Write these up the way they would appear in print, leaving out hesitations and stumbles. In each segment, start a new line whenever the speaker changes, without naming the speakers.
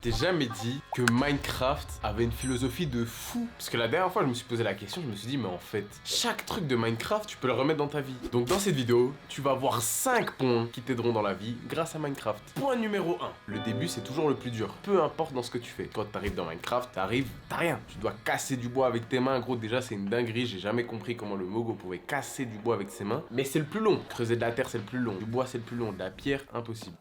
T'es jamais dit que Minecraft avait une philosophie de fou? Parce que la dernière fois je me suis posé la question, je me suis dit mais en fait, chaque truc de Minecraft tu peux le remettre dans ta vie. Donc dans cette vidéo, tu vas voir 5 points qui t'aideront dans la vie grâce à Minecraft. Point numéro 1, le début c'est toujours le plus dur, peu importe dans ce que tu fais. Quand t'arrives dans Minecraft, t'as rien. Tu dois casser du bois avec tes mains, gros déjà c'est une dinguerie, j'ai jamais compris comment le Mogo pouvait casser du bois avec ses mains. Mais c'est le plus long, creuser de la terre c'est le plus long, du bois c'est le plus long, de la pierre impossible.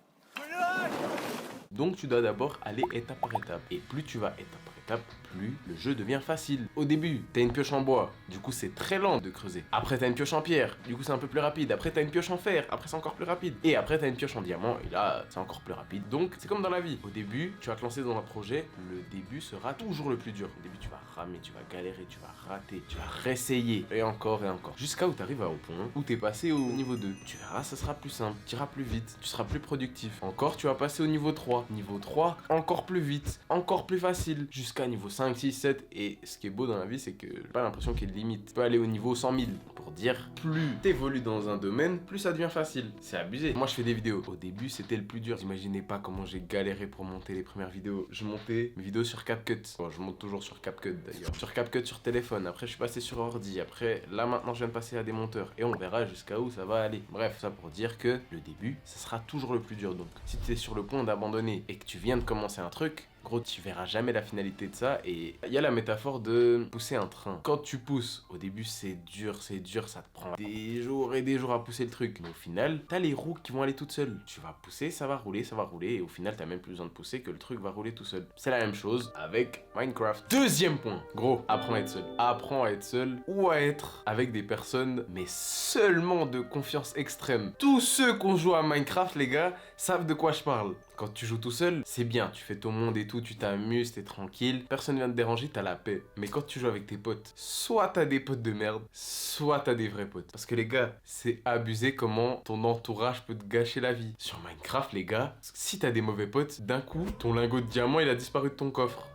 Donc tu dois d'abord aller étape par étape. Et plus tu vas étape par étape, plus le jeu devient facile. Au début, t'as une pioche en bois, du coup c'est très lent de creuser. Après t'as une pioche en pierre, du coup c'est un peu plus rapide. Après t'as une pioche en fer, après c'est encore plus rapide. Et après t'as une pioche en diamant, et là c'est encore plus rapide. Donc c'est comme dans la vie. Au début, tu vas te lancer dans un projet, le début sera toujours le plus dur. Au début tu vas ramer, tu vas galérer, tu vas rater, tu vas réessayer. Et encore et encore. Jusqu'à où t'arrives au point où t'es passé au niveau 2. Tu verras, ça sera plus simple, tu iras plus vite, tu seras plus productif. Encore, tu vas passer au niveau 3. Niveau 3, encore plus vite, encore plus facile, jusqu'à niveau 5, 6, 7. Et ce qui est beau dans la vie, c'est que j'ai pas l'impression qu'il y ait de limite. Tu peux aller au niveau 100 000 pour dire plus t'évolues dans un domaine, plus ça devient facile. C'est abusé. Moi, je fais des vidéos. Au début, c'était le plus dur. Vous imaginez pas comment j'ai galéré pour monter les premières vidéos. Je montais mes vidéos sur CapCut. Bon, je monte toujours sur CapCut d'ailleurs. Sur CapCut sur téléphone. Après, je suis passé sur ordi. Après, là maintenant, je viens de passer à des monteurs. Et on verra jusqu'à où ça va aller. Bref, ça pour dire que le début, ça sera toujours le plus dur. Donc, si tu es sur le point d'abandonner et que tu viens de commencer un truc, gros, tu verras jamais la finalité de ça. Et il y a la métaphore de pousser un train. Quand tu pousses, au début c'est dur, ça te prend des jours et des jours à pousser le truc. Mais au final, t'as les roues qui vont aller toutes seules. Tu vas pousser, ça va rouler. Et au final, t'as même plus besoin de pousser que le truc va rouler tout seul. C'est la même chose avec Minecraft. Deuxième point, gros, apprends à être seul. Apprends à être seul ou à être avec des personnes, mais seulement de confiance extrême. Tous ceux qui ont joué à Minecraft, les gars, savent de quoi je parle. Quand tu joues tout seul, c'est bien, tu fais ton monde et tout, tu t'amuses, t'es tranquille, personne vient te déranger, t'as la paix. Mais quand tu joues avec tes potes, soit t'as des potes de merde, soit t'as des vrais potes. Parce que les gars, c'est abusé comment ton entourage peut te gâcher la vie. Sur Minecraft, les gars, si t'as des mauvais potes, d'un coup, ton lingot de diamant, il a disparu de ton coffre.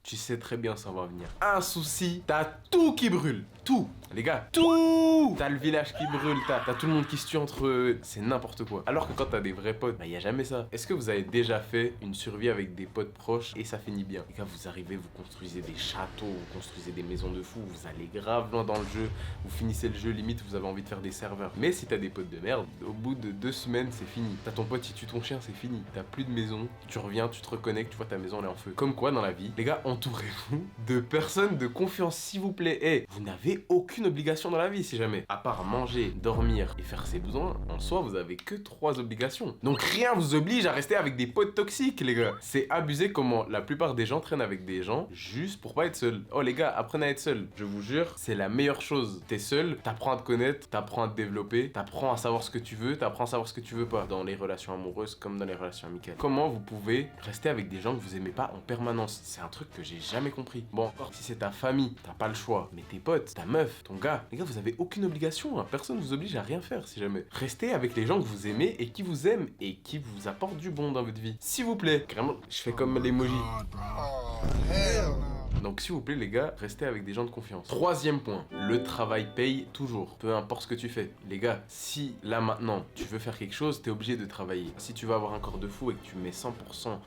Tu sais très bien ça va venir. Un souci, t'as tout qui brûle. Tout, les gars, tout. T'as le village qui brûle, t'as tout le monde qui se tue entre eux. C'est n'importe quoi. Alors que quand t'as des vrais potes, bah y a jamais ça. Est-ce que vous avez déjà fait une survie avec des potes proches et ça finit bien? Les gars, vous arrivez, vous construisez des châteaux, vous construisez des maisons de fous, vous allez grave loin dans le jeu, vous finissez le jeu, limite vous avez envie de faire des serveurs. Mais si t'as des potes de merde, au bout de 2 semaines, c'est fini. T'as ton pote, il tue ton chien, c'est fini. T'as plus de maison, tu reviens, tu te reconnectes, tu vois ta maison elle est en feu. Comme quoi dans la vie, les gars, entourez-vous de personnes de confiance, s'il vous plaît. Et vous n'avez aucune obligation dans la vie, si jamais. À part manger, dormir et faire ses besoins, en soi, vous avez que 3 obligations. Donc rien vous oblige à rester avec des potes toxiques, les gars. C'est abusé comment la plupart des gens traînent avec des gens juste pour pas être seul. Oh les gars, apprenez à être seul. Je vous jure, c'est la meilleure chose. T'es seul, t'apprends à te connaître, t'apprends à te développer, t'apprends à savoir ce que tu veux, t'apprends à savoir ce que tu veux pas. Dans les relations amoureuses comme dans les relations amicales. Comment vous pouvez rester avec des gens que vous aimez pas en permanence? C'est un truc que j'ai jamais compris. Bon, encore si c'est ta famille, t'as pas le choix. Mais tes potes, ta meuf, ton gars, les gars, vous avez aucune obligation, hein. Personne vous oblige à rien faire si jamais. Restez avec les gens que vous aimez et qui vous aiment et qui vous apportent du bon dans votre vie. S'il vous plaît. Carrément, je fais comme l'emoji. Donc s'il vous plaît les gars, restez avec des gens de confiance. Troisième point, le travail paye toujours, peu importe ce que tu fais. Les gars, si là maintenant tu veux faire quelque chose, t'es obligé de travailler. Si tu veux avoir un corps de fou et que tu mets 100%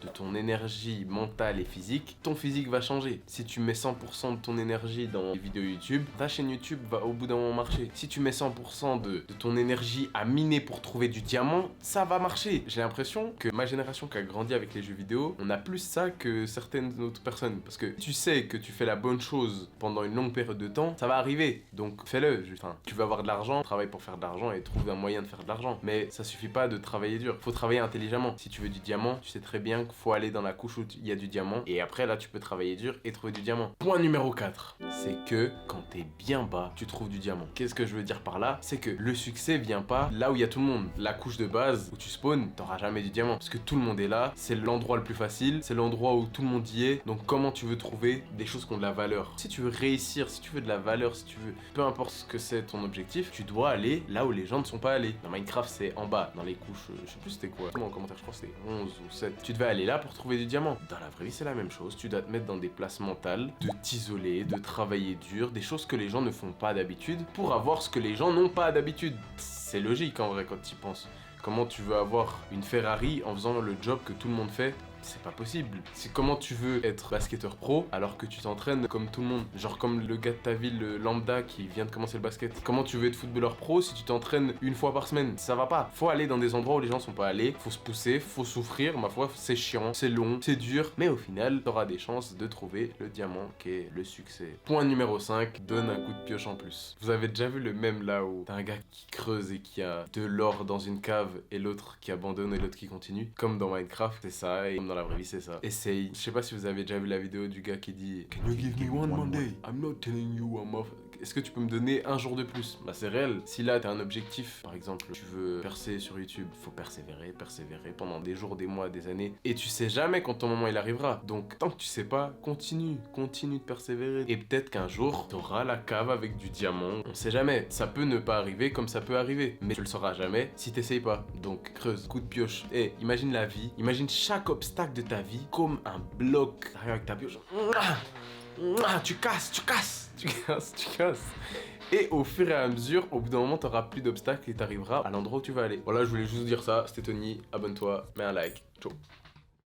de ton énergie mentale et physique, ton physique va changer. Si tu mets 100% de ton énergie dans les vidéos YouTube, ta chaîne YouTube va au bout d'un moment marcher. Si tu mets 100% de ton énergie à miner pour trouver du diamant, ça va marcher. J'ai l'impression que ma génération qui a grandi avec les jeux vidéo, on a plus ça que certaines autres personnes. Parce que tu sais que tu fais la bonne chose pendant une longue période de temps, ça va arriver. Donc fais-le. Enfin, tu veux avoir de l'argent, travaille pour faire de l'argent et trouve un moyen de faire de l'argent. Mais ça suffit pas de travailler dur. Faut travailler intelligemment. Si tu veux du diamant, tu sais très bien qu'il faut aller dans la couche où il y a du diamant. Et après, là, tu peux travailler dur et trouver du diamant. Point numéro 4. C'est que quand t'es bien bas, tu trouves du diamant. Qu'est-ce que je veux dire par là? C'est que le succès vient pas là où il y a tout le monde. La couche de base où tu spawns, t'auras jamais du diamant. Parce que tout le monde est là. C'est l'endroit le plus facile. C'est l'endroit où tout le monde y est. Donc comment tu veux trouver des choses qui ont de la valeur? Si tu veux réussir, si tu veux de la valeur, si tu veux, peu importe ce que c'est ton objectif, tu dois aller là où les gens ne sont pas allés. Dans Minecraft, c'est en bas, dans les couches, je sais plus c'était quoi. En commentaire, je crois que c'était 11 ou 7. Tu devais aller là pour trouver du diamant. Dans la vraie vie, c'est la même chose. Tu dois te mettre dans des places mentales, de t'isoler, de travailler dur, des choses que les gens ne font pas d'habitude pour avoir ce que les gens n'ont pas d'habitude. C'est logique en vrai quand tu y penses. Comment tu veux avoir une Ferrari en faisant le job que tout le monde fait? c'est pas possible. C'est comment tu veux être basketteur pro alors que tu t'entraînes comme tout le monde. Genre comme le gars de ta ville, le lambda qui vient de commencer le basket. Comment tu veux être footballeur pro si tu t'entraînes une fois par semaine? Ça va pas. Faut aller dans des endroits où les gens sont pas allés, faut se pousser, faut souffrir. Ma foi, c'est chiant, c'est long, c'est dur, mais au final, t'auras des chances de trouver le diamant qui est le succès. Point numéro 5, donne un coup de pioche en plus. Vous avez déjà vu le même là où t'as un gars qui creuse et qui a de l'or dans une cave et l'autre qui abandonne et l'autre qui continue? Comme dans Minecraft, c'est ça, et comme dans la vraie vie, c'est ça. Essaye. Je sais pas si vous avez déjà vu la vidéo du gars qui dit Can you give me one Monday? I'm not telling you I'm off. Est-ce que tu peux me donner un jour de plus? Bah c'est réel. Si là t'as un objectif, par exemple, tu veux percer sur YouTube, faut persévérer pendant des jours, des mois, des années. Et tu sais jamais quand ton moment il arrivera. Donc tant que tu sais pas, continue de persévérer. Et peut-être qu'un jour, t'auras la cave avec du diamant. On sait jamais. Ça peut ne pas arriver comme ça peut arriver. Mais tu le sauras jamais si t'essayes pas. Donc creuse, coup de pioche. Et imagine la vie, imagine chaque obstacle de ta vie comme un bloc. T'arrives avec ta pioche. Tu casses. Et au fur et à mesure, au bout d'un moment, t'auras plus d'obstacles et t'arriveras à l'endroit où tu vas aller. Voilà, je voulais juste vous dire ça. C'était Tony. Abonne-toi, mets un like. Ciao.